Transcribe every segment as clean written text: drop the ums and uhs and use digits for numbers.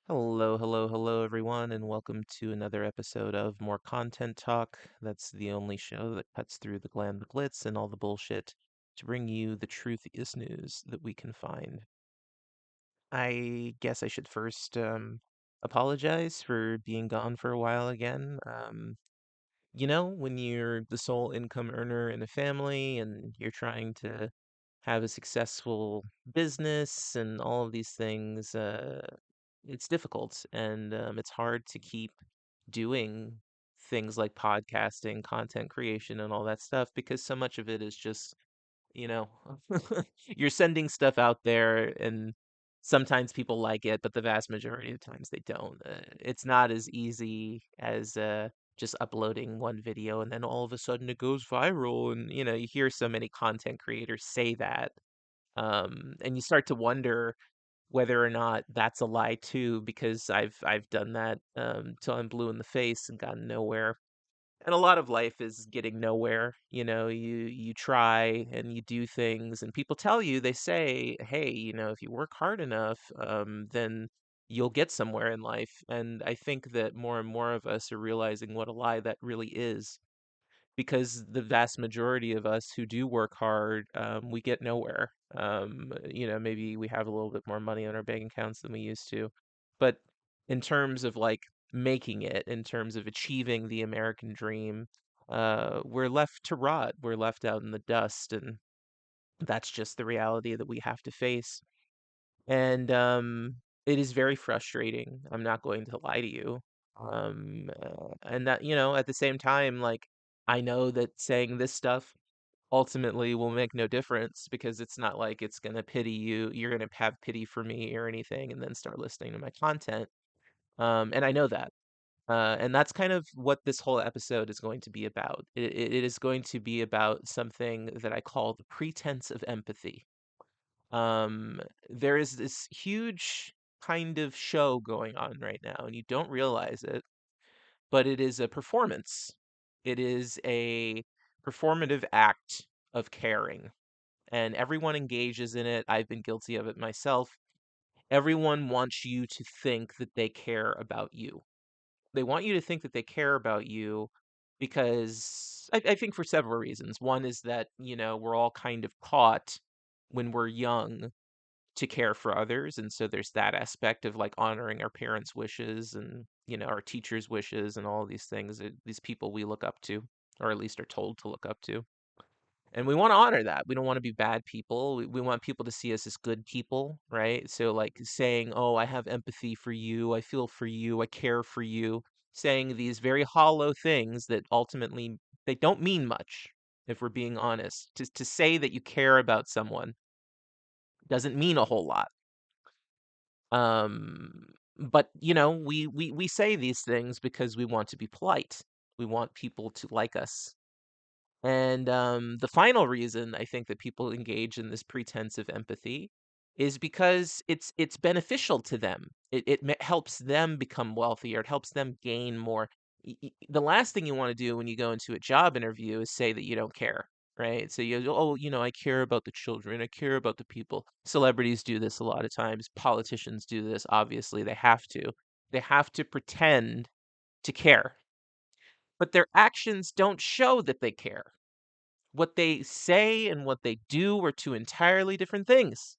Hello, hello, hello, everyone, and welcome to another episode of More Content Talk. That's the only show that cuts through the glam, the glitz, and all the bullshit to bring you the truthiest news that we can find. I guess I should first apologize for being gone for a while again. When you're the sole income earner in a family and you're trying to have a successful business and all of these things, it's difficult and it's hard to keep doing things like podcasting, content creation, and all that stuff because so much of it is just you know you're sending stuff out there and sometimes people like it but the vast majority of times they don't. It's not as easy as just uploading one video and then all of a sudden it goes viral, and you hear so many content creators say that, and you start to wonder whether or not that's a lie too, because I've done that till I'm blue in the face and gotten nowhere. And a lot of life is getting nowhere. You try and you do things, and people tell you, they say, hey, if you work hard enough, then you'll get somewhere in life. And I think that more and more of us are realizing what a lie that really is, because the vast majority of us who do work hard, we get nowhere. Maybe we have a little bit more money on our bank accounts than we used to, but in terms of like making it, in terms of achieving the American dream, we're left to rot. We're left out in the dust, and that's just the reality that we have to face. And it is very frustrating. I'm not going to lie to you. And that, at the same time, like, I know that saying this stuff ultimately will make no difference because it's not like it's going to pity you. You're going to have pity for me or anything and then start listening to my content. And I know that. And that's kind of what this whole episode is going to be about. It is going to be about something that I call the pretense of empathy. um, there is this huge kind of show going on right now, and you don't realize it, but it is a performance. It is a performative act of caring, and everyone engages in it. I've been guilty of it myself. Everyone wants you to think that they care about you. They want you to think that they care about you because I think for several reasons. One is that, we're all kind of taught when we're young to care for others, and so there's that aspect of like honoring our parents' wishes and our teachers' wishes and all of these things, these people we look up to, or at least are told to look up to, and we want to honor that. We don't want to be bad people. We want people to see us as good people, right? So like saying, oh, I have empathy for you, I feel for you, I care for you, saying these very hollow things that ultimately they don't mean much. If we're being honest, to say that you care about someone doesn't mean a whole lot. But we say these things because we want to be polite. We want people to like us. And the final reason I think that people engage in this pretense of empathy is because it's beneficial to them. It helps them become wealthier. It helps them gain more. The last thing you want to do when you go into a job interview is say that you don't care, right? So oh, I care about the children. I care about the people. Celebrities do this a lot of times. Politicians do this. Obviously, they have to. They have to pretend to care, but their actions don't show that they care. What they say and what they do are two entirely different things.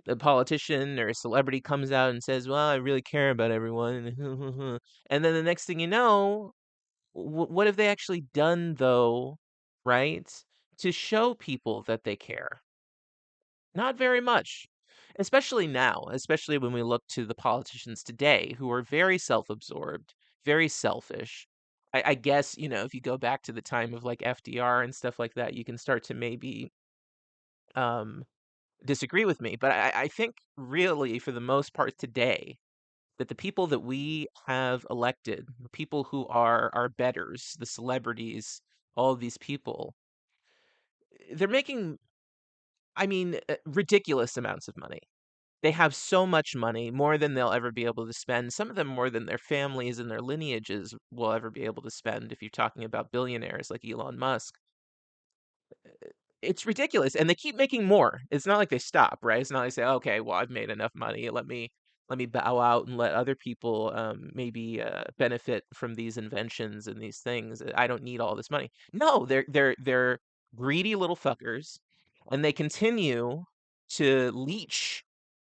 A politician or a celebrity comes out and says, "Well, I really care about everyone," and then the next thing you know, what have they actually done though, right? To show people that they care? Not very much. Especially now, especially when we look to the politicians today who are very self-absorbed, very selfish. I guess, if you go back to the time of like FDR and stuff like that, you can start to maybe um, disagree with me. But I think really, for the most part today, that the people that we have elected, the people who are our betters, the celebrities, all of these people, they're making, I mean, ridiculous amounts of money. They have so much money, more than they'll ever be able to spend. Some of them more than their families and their lineages will ever be able to spend. If you're talking about billionaires like Elon Musk, it's ridiculous, and they keep making more. It's not like they stop, right? It's not like they say, "Okay, well, I've made enough money. let me bow out and let other people maybe benefit from these inventions and these things. I don't need all this money. No, they're greedy little fuckers, and they continue to leech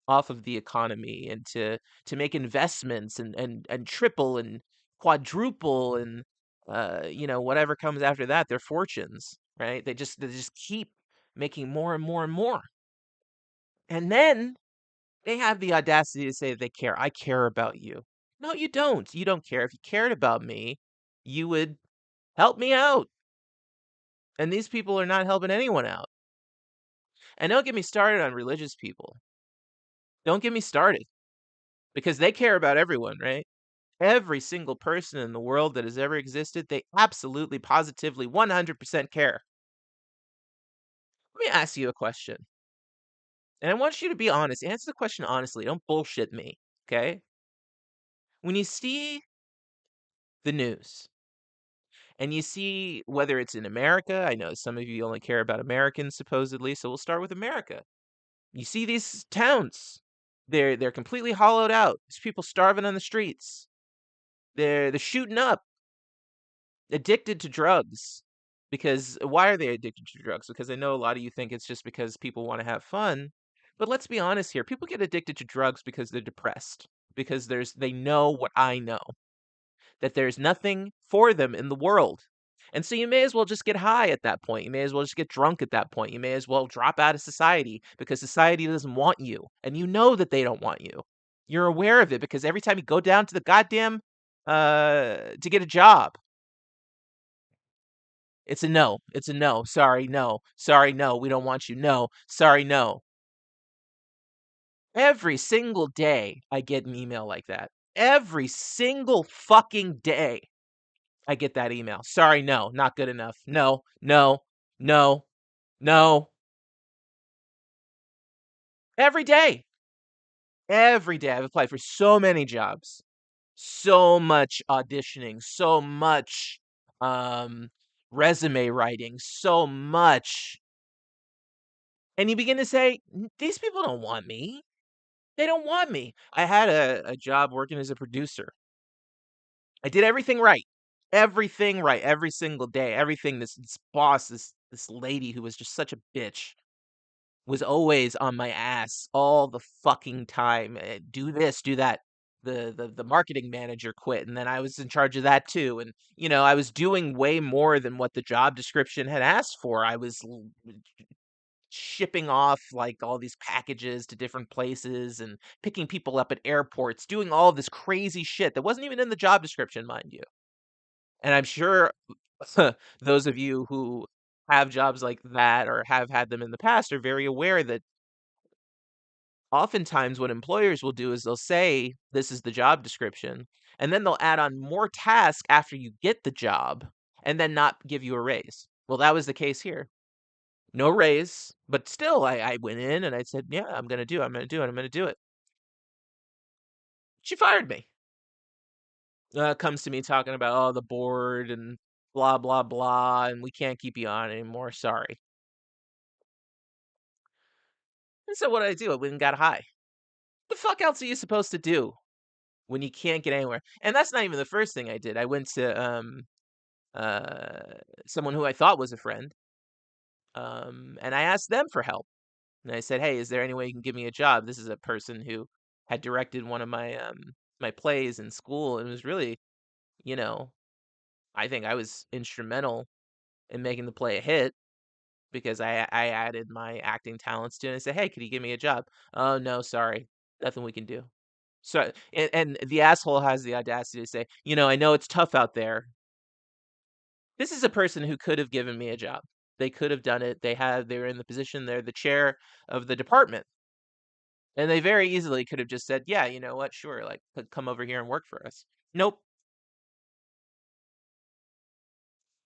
off of the economy and to make investments and triple and quadruple and whatever comes after that, their fortunes, right? They just keep making more and more and more. And then they have the audacity to say they care. I care about you. No, you don't. You don't care. If you cared about me, you would help me out. And these people are not helping anyone out. And don't get me started on religious people. Don't get me started because they care about everyone, right? Every single person in the world that has ever existed, they absolutely, positively, 100% care. Let me ask you a question. And I want you to be honest. Answer the question honestly. Don't bullshit me, okay? When you see the news, and you see whether it's in America, I know some of you only care about Americans supposedly, so we'll start with America. You see these towns. They're completely hollowed out. There's people starving on the streets. They're shooting up, addicted to drugs. Because why are they addicted to drugs? Because I know a lot of you think it's just because people want to have fun. But let's be honest here. People get addicted to drugs because they're depressed. Because they know what I know. That there's nothing for them in the world. And so you may as well just get high at that point. You may as well just get drunk at that point. You may as well drop out of society because society doesn't want you. And you know that they don't want you. You're aware of it because every time you go down to the goddamn to get a job, it's a no. It's a no. Sorry, no. Sorry, no. We don't want you. No. Sorry, no. Every single day I get an email like that. Every single fucking day. I get that email. Sorry, no, not good enough. No, no, no, no. Every day. Every day. I've applied for so many jobs. So much auditioning, so much um resume writing, so much. And you begin to say, these people don't want me. They don't want me. I had a job working as a producer. I did everything right. Everything right every single day. Everything this boss, this lady who was just such a bitch was always on my ass all the fucking time. Do this, do that. The marketing manager quit, and then I was in charge of that too. And I was doing way more than what the job description had asked for. I was shipping off like all these packages to different places and picking people up at airports, doing all this crazy shit that wasn't even in the job description, mind you. And I'm sure those of you who have jobs like that or have had them in the past are very aware that oftentimes what employers will do is they'll say this is the job description and then they'll add on more tasks after you get the job and then not give you a raise. Well, that was the case here. No raise, but still I went in and I said, yeah, I'm gonna do it, I'm gonna do it. She fired me. Comes to me talking about, oh, the board and blah blah blah, and we can't keep you on anymore, sorry. And so what did I do? I went and got high. The fuck else are you supposed to do when you can't get anywhere? And that's not even the first thing I did. I went to uh someone who I thought was a friend, and I asked them for help. And I said, "Hey, is there any way you can give me a job?" This is a person who had directed one of my plays in school and was really, you know, I think I was instrumental in making the play a hit because I added my acting talents to it. And I said, "Hey, could you give me a job?" "Oh, no, sorry. Nothing we can do." So and the asshole has the audacity to say, "I know it's tough out there." This is a person who could have given me a job. They could have done it. They were in the position, they're the chair of the department. And they very easily could have just said, "Yeah, you know what? Sure, like come over here and work for us." Nope.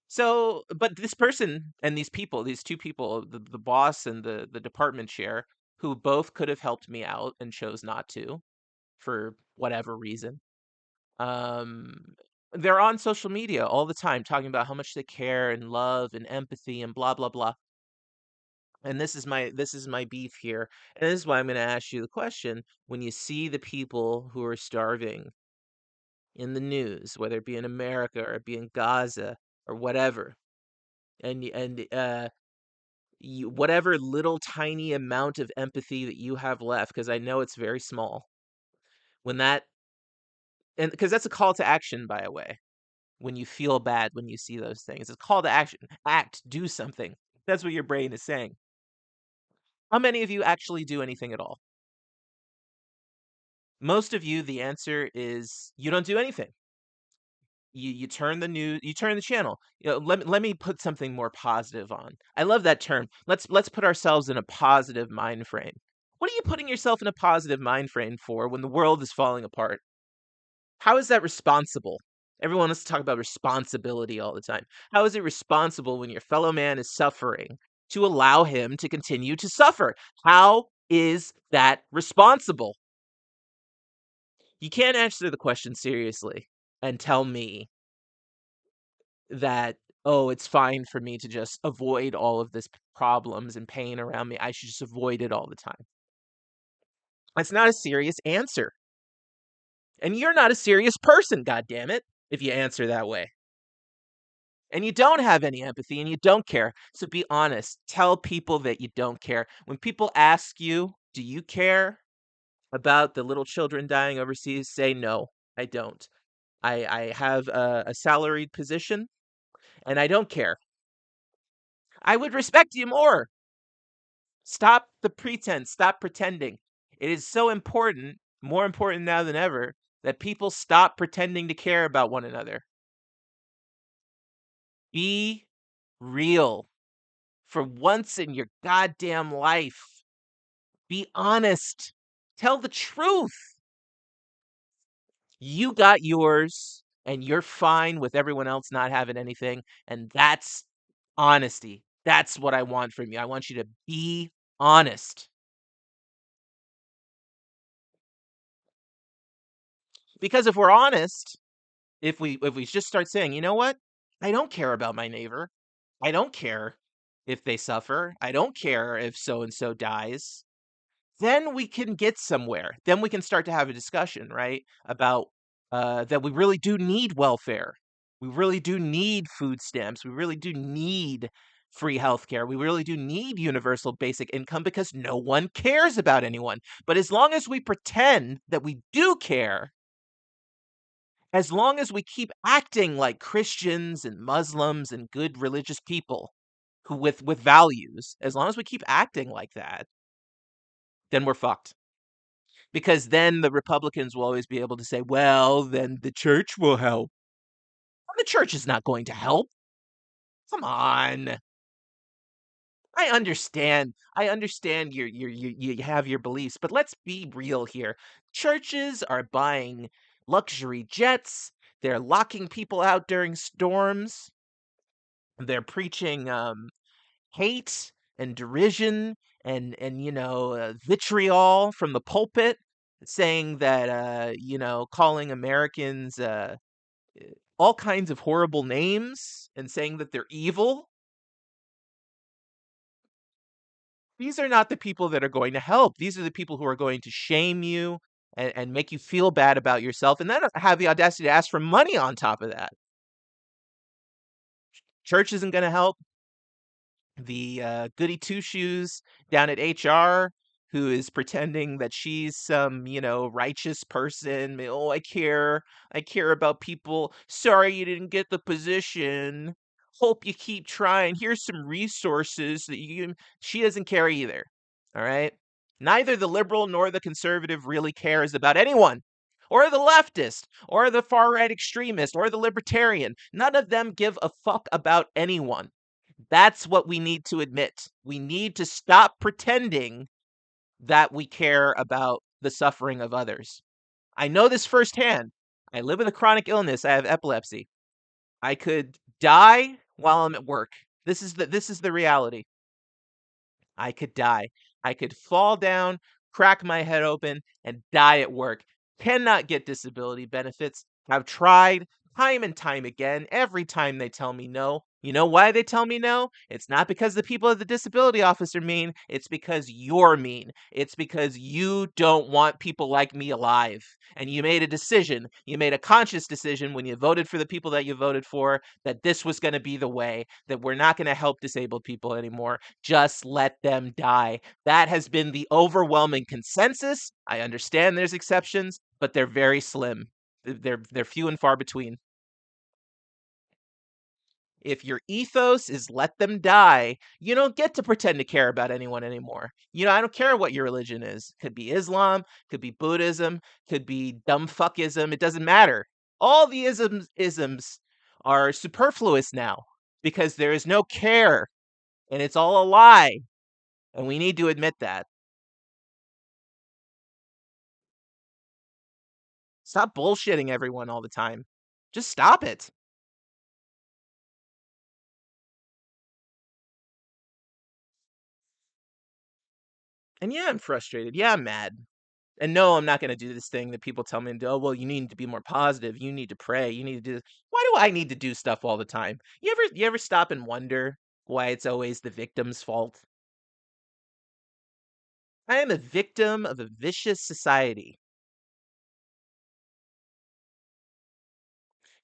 So, but this person and these people, these two people, the boss and the department chair, who both could have helped me out and chose not to for whatever reason. Um, they're on social media all the time talking about how much they care and love and empathy and blah blah blah. And this is my beef here. And this is why I'm going to ask you the question. When you see the people who are starving in the news, whether it be in America or it be in Gaza or whatever, and whatever little tiny amount of empathy that you have left, because I know it's very small, when that and because that's a call to action, by the way. When you feel bad when you see those things, it's a call to action. Act, do something. That's what your brain is saying. How many of you actually do anything at all? Most of you, the answer is you don't do anything. You turn the news, you turn the channel. Let me put something more positive on. I love that term. Let's put ourselves in a positive mind frame. What are you putting yourself in a positive mind frame for when the world is falling apart? How is that responsible? Everyone wants to talk about responsibility all the time. How is it responsible when your fellow man is suffering to allow him to continue to suffer? How is that responsible? You can't answer the question seriously and tell me that, oh, it's fine for me to just avoid all of this problems and pain around me. I should just avoid it all the time. That's not a serious answer. And you're not a serious person, God damn it, if you answer that way. And you don't have any empathy and you don't care. So be honest. Tell people that you don't care. When people ask you, do you care about the little children dying overseas? Say, no, I don't. I have a salaried position and I don't care. I would respect you more. Stop the pretense. Stop pretending. It is so important, more important now than ever, that people stop pretending to care about one another. Be real for once in your goddamn life. Be honest. Tell the truth. You got yours and you're fine with everyone else not having anything. And that's honesty. That's what I want from you. I want you to be honest. Because if we're honest, if we just start saying, you know what? I don't care about my neighbor. I don't care if they suffer. I don't care if so and so dies. Then we can get somewhere. Then we can start to have a discussion, right? About that we really do need welfare. We really do need food stamps. We really do need free healthcare. We really do need universal basic income because no one cares about anyone. But as long as we pretend that we do care, as long as we keep acting like Christians and Muslims and good religious people who with values, as long as we keep acting like that, then we're fucked. Because then the Republicans will always be able to say, well, then the church will help. The church is not going to help. Come on. I understand. I understand you have your beliefs, but let's be real here. Churches are buying luxury jets. They're locking people out during storms. They're preaching hate and derision and vitriol from the pulpit, saying that calling Americans all kinds of horrible names and saying that they're evil. These are not the people that are going to help. These are the people who are going to shame you and make you feel bad about yourself, and then have the audacity to ask for money on top of that. Church isn't going to help. The goody two shoes down at HR who is pretending that she's some, righteous person. Oh, I care about people. Sorry you didn't get the position. Hope you keep trying. Here's some resources that you can. She doesn't care either. All right. Neither the liberal nor the conservative really cares about anyone, or the leftist, or the far right extremist, or the libertarian. None of them give a fuck about anyone. That's what we need to admit. We need to stop pretending that we care about the suffering of others. I know this firsthand. I live with a chronic illness. I have epilepsy. I could die while I'm at work. This is the reality. I could die. I could fall down, crack my head open, and die at work. Cannot get disability benefits. Have tried time and time again. Every time they tell me no, You know why they tell me no? It's not because the people at the disability office are mean. It's because you're mean. It's because you don't want people like me alive. And you made a decision. You made a conscious decision when you voted for the people that you voted for that this was going to be the way, that we're not going to help disabled people anymore. Just let them die. That has been the overwhelming consensus. I understand there's exceptions, but they're very slim. They're few and far between. If your ethos is let them die, you don't get to pretend to care about anyone anymore. I don't care what your religion is. Could be Islam, could be Buddhism, could be dumb fuckism. It doesn't matter. All the isms are superfluous now because there is no care and it's all a lie. And we need to admit that. Stop bullshitting everyone all the time. Just stop it. And yeah, I'm frustrated. Yeah, I'm mad. And no, I'm not gonna do this thing that people tell me to do. Oh, well, you need to be more positive. You need to pray. You need to do this. Why do I need to do stuff all the time? You ever stop and wonder why it's always the victim's fault? I am a victim of a vicious society,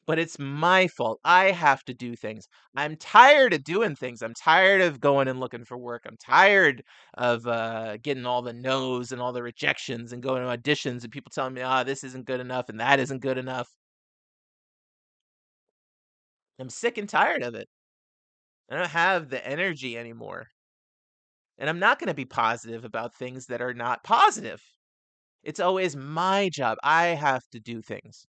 but it's my fault. I have to do things. I'm tired of doing things. I'm tired of going and looking for work. I'm tired of getting all the no's and all the rejections and going to auditions and people telling me, ah, this isn't good enough and that isn't good enough. I'm sick and tired of it. I don't have the energy anymore. And I'm not going to be positive about things that are not positive. It's always my job. I have to do things.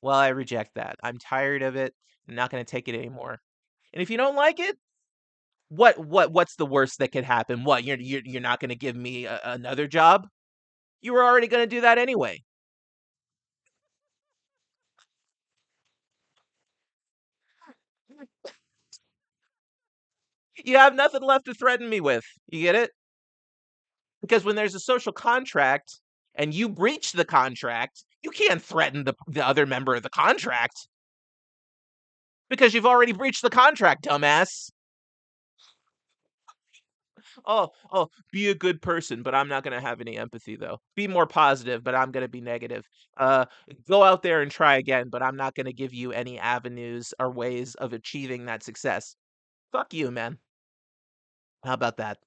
Well, I reject that. I'm tired of it. I'm not going to take it anymore. And if you don't like it, what's the worst that could happen? What? You're not going to give me another job? You were already going to do that anyway. You have nothing left to threaten me with. You get it? Because when there's a social contract and you breach the contract, you can't threaten the other member of the contract because you've already breached the contract, dumbass. Oh, be a good person, but I'm not going to have any empathy though. Be more positive, but I'm going to be negative. Uh, Go out there and try again, but I'm not going to give you any avenues or ways of achieving that success. Fuck you, man. How about that?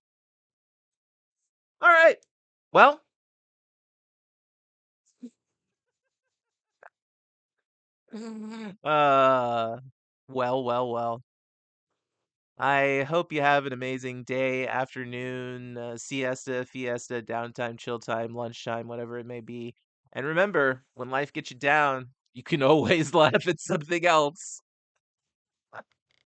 All right. Well, uh, well. I hope you have an amazing day, afternoon, siesta, fiesta, downtime, chill time, lunchtime, whatever it may be. And remember, when life gets you down, you can always laugh at something else.